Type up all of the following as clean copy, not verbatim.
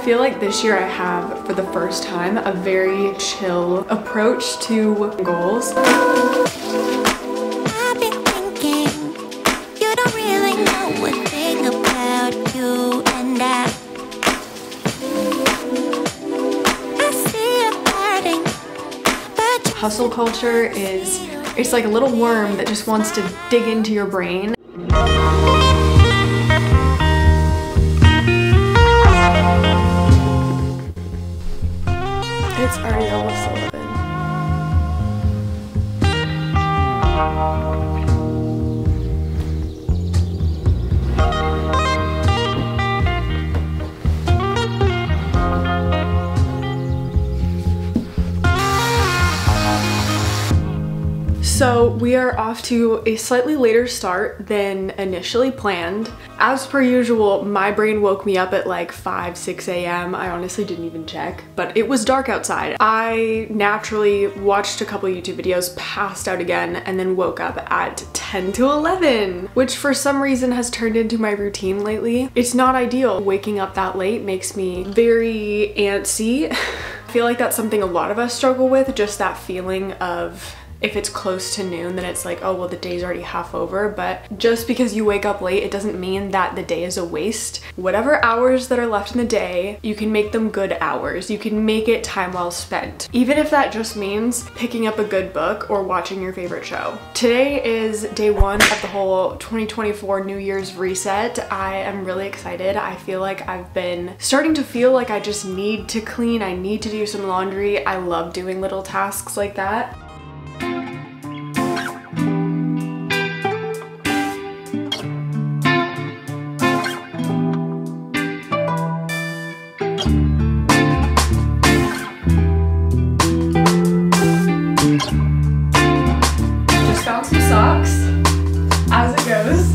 feel like this year I have, for the first time, a very chill approach to goals. I've been thinking, you don't really know one thing about you and I see a burning, but Hustle culture it's like a little worm that just wants to dig into your brain. It's Ariella Sullivan. So we are off to a slightly later start than initially planned. As per usual, my brain woke me up at like 5, 6 a.m. I honestly didn't even check, but it was dark outside. I naturally watched a couple YouTube videos, passed out again, and then woke up at 10 to 11, which for some reason has turned into my routine lately. It's not ideal. Waking up that late makes me very antsy. I feel like that's something a lot of us struggle with, just that feeling of if it's close to noon, then it's like, oh, well, the day's already half over. But just because you wake up late, it doesn't mean that the day is a waste. Whatever hours that are left in the day, you can make them good hours. You can make it time well spent. Even if that just means picking up a good book or watching your favorite show. Today is day one of the whole 2024 New Year's reset. I am really excited. I feel like I've been starting to feel like I just need to clean. I need to do some laundry. I love doing little tasks like that. Socks, as it goes.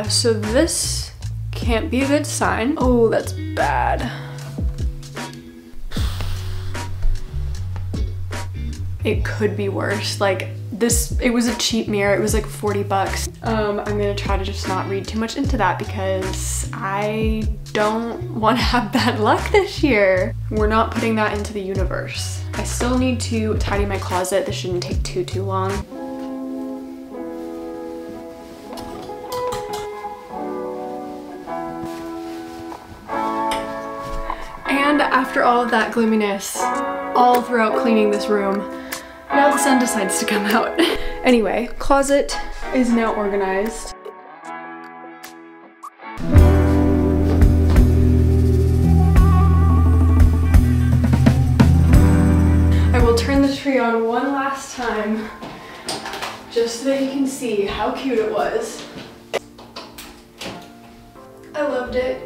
So this can't be a good sign. Oh, that's bad. It could be worse. Like this, it was a cheap mirror. It was like 40 bucks. I'm gonna try to just not read too much into that because I don't want to have bad luck this year. We're not putting that into the universe. I still need to tidy my closet. This shouldn't take too long. And after all of that gloominess, all throughout cleaning this room, now the sun decides to come out. Anyway, closet is now organized. I will turn the tree on one last time, just so that you can see how cute it was. I loved it.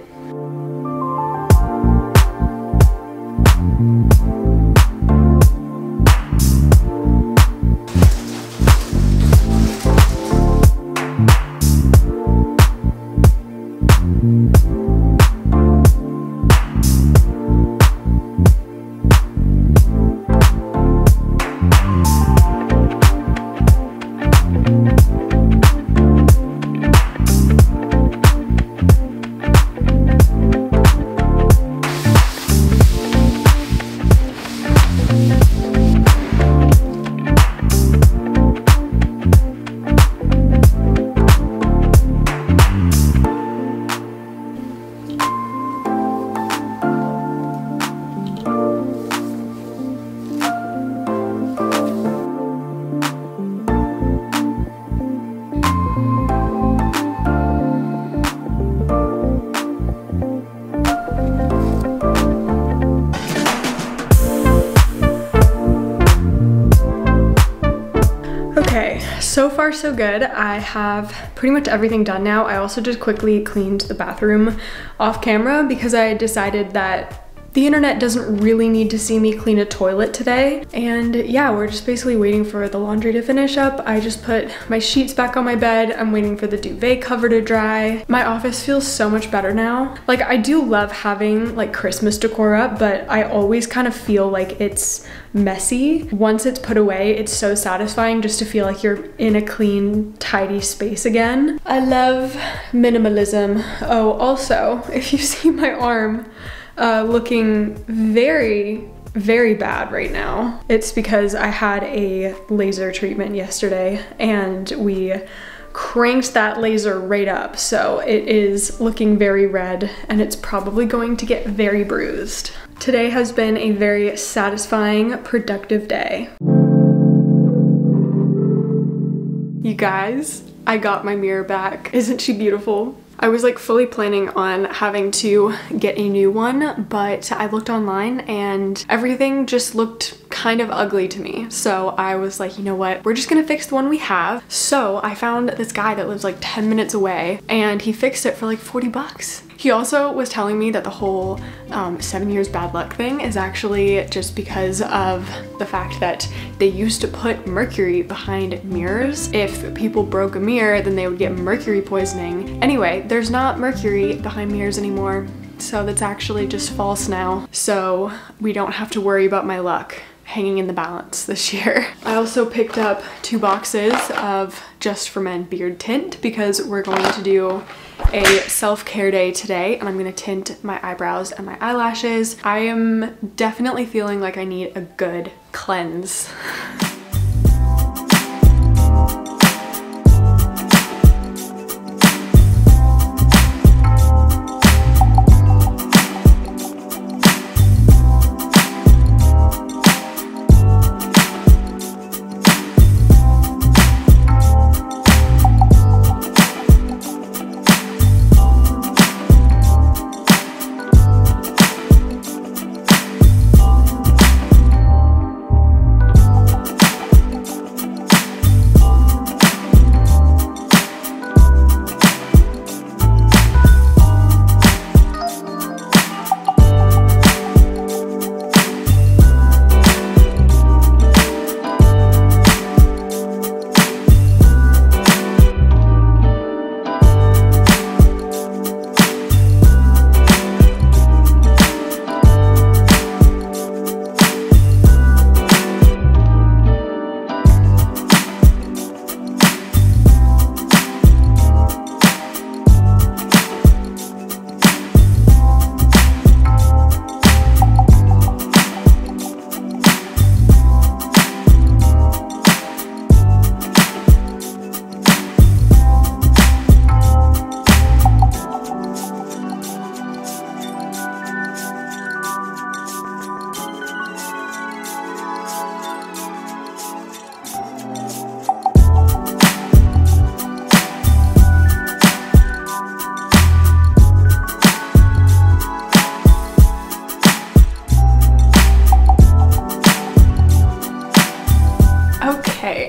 far so good. I have pretty much everything done now. I also just quickly cleaned the bathroom off camera because I decided that the internet doesn't really need to see me clean a toilet today. And yeah, we're just basically waiting for the laundry to finish up. I just put my sheets back on my bed. I'm waiting for the duvet cover to dry. My office feels so much better now. Like, I do love having like Christmas decor up, but I always kind of feel like it's messy. Once it's put away, it's so satisfying just to feel like you're in a clean, tidy space again. I love minimalism. Oh, also, if you see my arm, looking very, very bad right now. It's because I had a laser treatment yesterday and we cranked that laser right up. So it is looking very red and it's probably going to get very bruised. Today has been a very satisfying, productive day. You guys, I got my mirror back. Isn't she beautiful? I was like fully planning on having to get a new one, but I looked online and everything just looked kind of ugly to me. So I was like, you know what? We're just gonna fix the one we have. So I found this guy that lives like 10 minutes away and he fixed it for like 40 bucks. He also was telling me that the whole 7 years bad luck thing is actually just because of the fact that they used to put mercury behind mirrors. If people broke a mirror, then they would get mercury poisoning. Anyway, there's not mercury behind mirrors anymore, so that's actually just false now. So we don't have to worry about my luck hanging in the balance this year. I also picked up 2 boxes of Just for Men beard tint because we're going to do a self-care day today and I'm gonna tint my eyebrows and my eyelashes. I am definitely feeling like I need a good cleanse.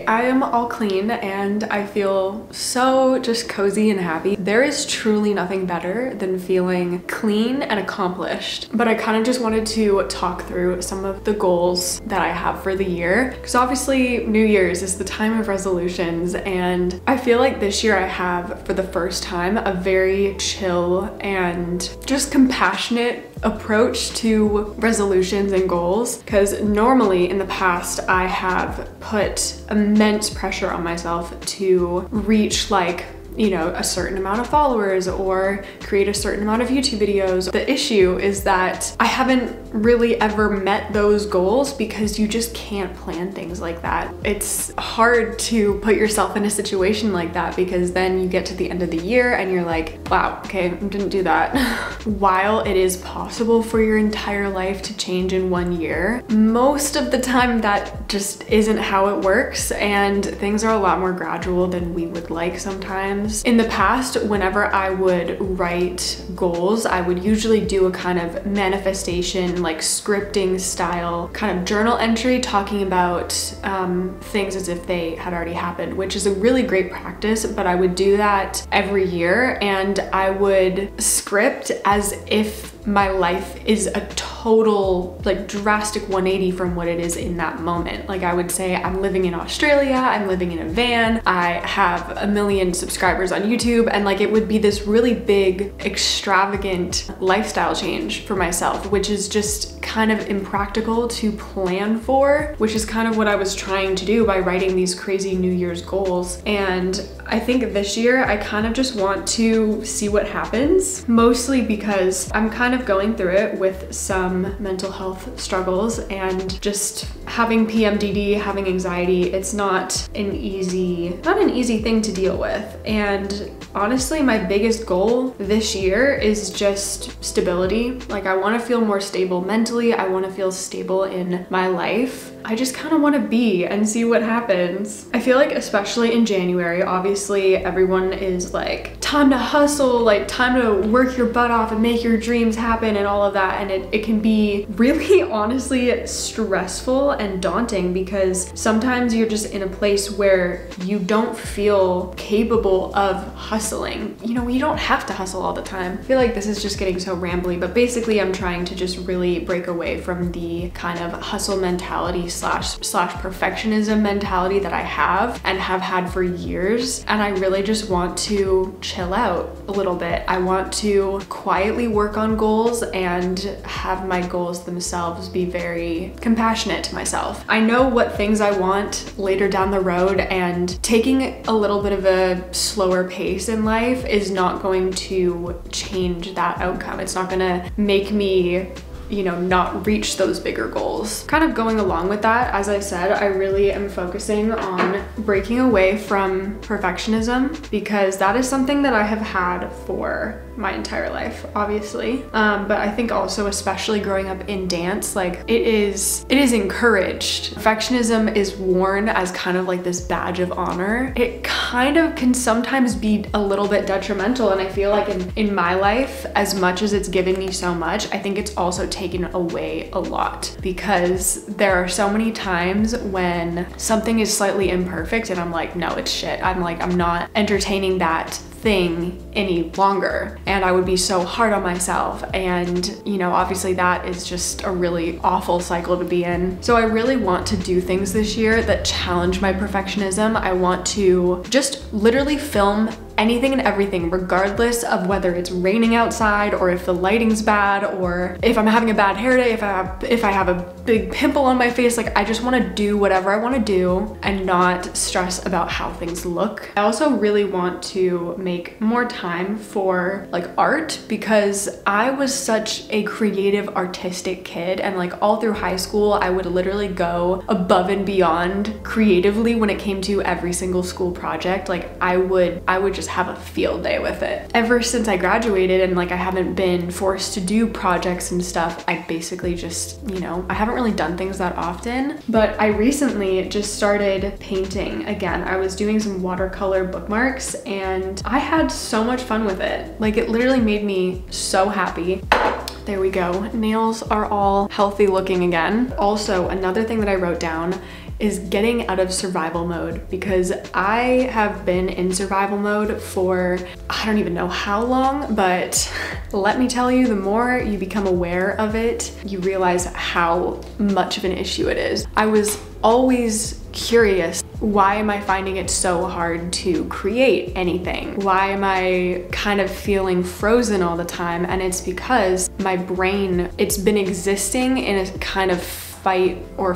I am all clean and I feel so just cozy and happy. There is truly nothing better than feeling clean and accomplished. But I kind of just wanted to talk through some of the goals that I have for the year, because obviously New Year's is the time of resolutions, and I feel like this year I have, for the first time, a very chill and just compassionate approach to resolutions and goals, because normally in the past I have put immense pressure on myself to reach, like, you know, a certain amount of followers or create a certain amount of YouTube videos. The issue is that I haven't really ever met those goals because you just can't plan things like that. It's hard to put yourself in a situation like that because then you get to the end of the year and you're like, wow, okay, I didn't do that. While it is possible for your entire life to change in 1 year, most of the time that just isn't how it works, and things are a lot more gradual than we would like sometimes. times. In the past, whenever I would write goals, I would usually do a kind of manifestation, like scripting style kind of journal entry, talking about things as if they had already happened, which is a really great practice, but I would do that every year, and I would script as if my life is a total, like, drastic 180 from what it is in that moment. Like, I would say I'm living in Australia, I'm living in a van, I have 1 million subscribers on YouTube, and like it would be this really big, extravagant lifestyle change for myself, which is just kind of impractical to plan for, which is kind of what I was trying to do by writing these crazy New Year's goals. And I think this year I kind of just want to see what happens, mostly because I'm kind of going through it with some mental health struggles, and just having PMDD, having anxiety, it's not an easy thing to deal with. And honestly, my biggest goal this year is just stability. Like, I want to feel more stable mentally. I want to feel stable in my life. I just kind of want to be and see what happens. I feel like especially in January, obviously everyone is like, time to hustle, like time to work your butt off and make your dreams happen and all of that. And it can be really honestly stressful and daunting, because sometimes you're just in a place where you don't feel capable of hustling. You know, you don't have to hustle all the time. I feel like this is just getting so rambly, but basically I'm trying to just really break away from the kind of hustle mentality slash perfectionism mentality that I have and have had for years. And I really just want to chill out a little bit. I want to quietly work on goals and have my goals themselves be very compassionate to myself. I know what things I want later down the road, and taking a little bit of a slower pace in life is not going to change that outcome. It's not gonna make me, you know, not reach those bigger goals. Kind of going along with that, as I said, I really am focusing on breaking away from perfectionism, because that is something that I have had for my entire life, obviously. But I think also, especially growing up in dance, like it is encouraged. Perfectionism is worn as kind of like this badge of honor. It kind of can sometimes be a little bit detrimental, and I feel like in my life, as much as it's given me so much, I think it's also taken away a lot, because there are so many times when something is slightly imperfect and I'm like, no, it's shit. I'm not entertaining that thing any longer, and I would be so hard on myself, and you know, obviously that is just a really awful cycle to be in. So I really want to do things this year that challenge my perfectionism. I want to just literally film anything and everything, regardless of whether it's raining outside or if the lighting's bad, or if I'm having a bad hair day, if I have a big pimple on my face. Like, I just want to do whatever I want to do and not stress about how things look. I also really want to make more time for like art, because I was such a creative, artistic kid, and like all through high school I would literally go above and beyond creatively when it came to every single school project. Like I would just have a field day with it. Ever since I graduated and like I haven't been forced to do projects and stuff, I basically just, you know, I haven't really done things that often. But I recently just started painting again. I was doing some watercolor bookmarks and I had so much fun with it. Like, it literally made me so happy. There we go. Nails are all healthy looking again. Also, another thing that I wrote down is getting out of survival mode, because I have been in survival mode for I don't even know how long, but let me tell you, the more you become aware of it, you realize how much of an issue it is. I was always curious, why am I finding it so hard to create anything? Why am I kind of feeling frozen all the time? And it's because my brain, it's been existing in a kind of fight or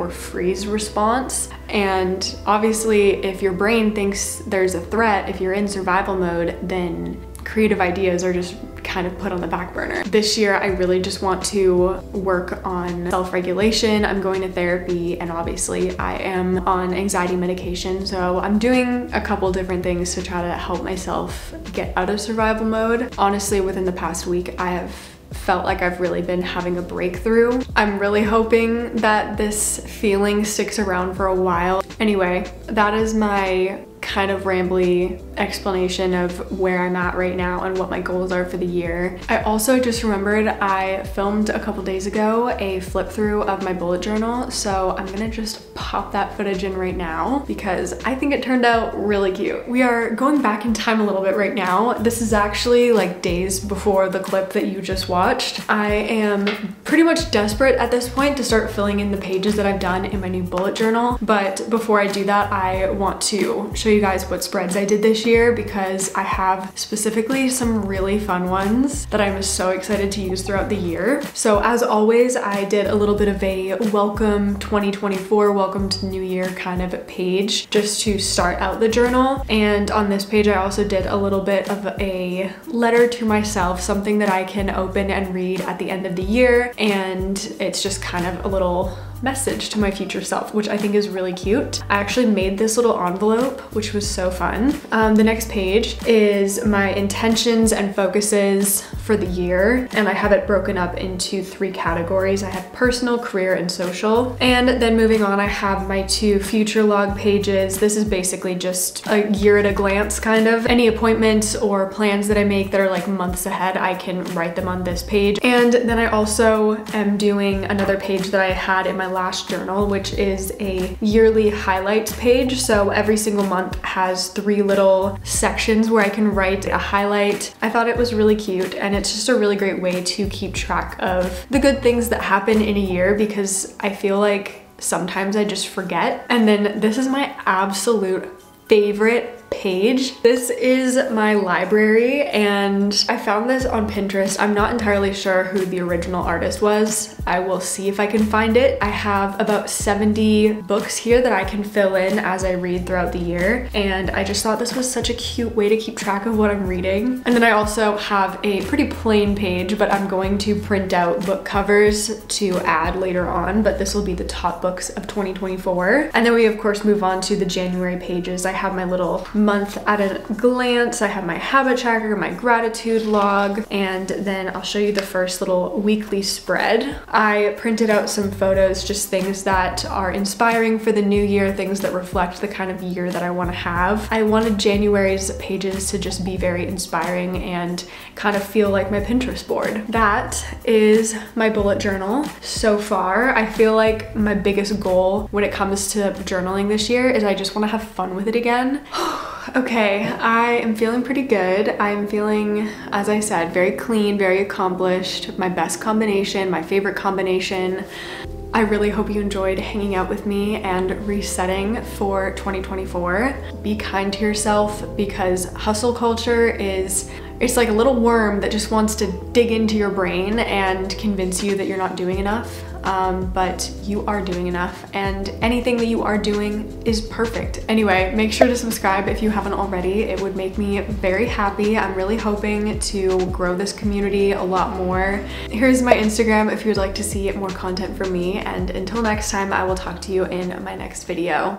freeze response. And obviously if your brain thinks there's a threat, if you're in survival mode, then creative ideas are just kind of put on the back burner. This year I really just want to work on self-regulation. I'm going to therapy, and obviously I am on anxiety medication, so I'm doing a couple different things to try to help myself get out of survival mode. Honestly, within the past week I have felt like I've really been having a breakthrough. I'm really hoping that this feeling sticks around for a while. Anyway, that is my kind of rambly explanation of where I'm at right now and what my goals are for the year. I also just remembered I filmed a couple days ago a flip through of my bullet journal, so I'm gonna just pop that footage in right now because I think it turned out really cute. We are going back in time a little bit right now. This is actually like days before the clip that you just watched. I am pretty much desperate at this point to start filling in the pages that I've done in my new bullet journal, but before I do that, I want to show you guys what spreads I did this year because I have specifically some really fun ones that I'm so excited to use throughout the year. So as always, I did a little bit of a welcome 2024, welcome to the new year kind of page just to start out the journal. And on this page, I also did a little bit of a letter to myself, something that I can open and read at the end of the year. And it's just kind of a little message to my future self, which I think is really cute. I actually made this little envelope, which was so fun. The next page is my intentions and focuses for the year, and I have it broken up into 3 categories. I have personal, career, and social. And then moving on, I have my 2 future log pages. This is basically just a year at a glance kind of. Any appointments or plans that I make that are like months ahead, I can write them on this page. And then I also am doing another page that I had in my last journal, which is a yearly highlights page. So every single month has 3 little sections where I can write a highlight. I thought it was really cute, and it's just a really great way to keep track of the good things that happen in a year because I feel like sometimes I just forget. And then this is my absolute favorite page. This is my library, and I found this on Pinterest. I'm not entirely sure who the original artist was. I will see if I can find it. I have about 70 books here that I can fill in as I read throughout the year, and I just thought this was such a cute way to keep track of what I'm reading. And then I also have a pretty plain page, but I'm going to print out book covers to add later on, but this will be the top books of 2024. And then we of course move on to the January pages. I have my little month at a glance. I have my habit tracker, my gratitude log, and then I'll show you the first little weekly spread. I printed out some photos, just things that are inspiring for the new year, things that reflect the kind of year that I want to have. I wanted January's pages to just be very inspiring and kind of feel like my Pinterest board. That is my bullet journal so far. I feel like my biggest goal when it comes to journaling this year is I just want to have fun with it again. Okay, I am feeling pretty good. I'm feeling, as I said, very clean, very accomplished, my best combination, my favorite combination. I really hope you enjoyed hanging out with me and resetting for 2024. Be kind to yourself because hustle culture it's like a little worm that just wants to dig into your brain and convince you that you're not doing enough. But you are doing enough, and anything that you are doing is perfect. Anyway, make sure to subscribe if you haven't already. It would make me very happy. I'm really hoping to grow this community a lot more. Here's my Instagram if you'd like to see more content from me, and until next time, I will talk to you in my next video.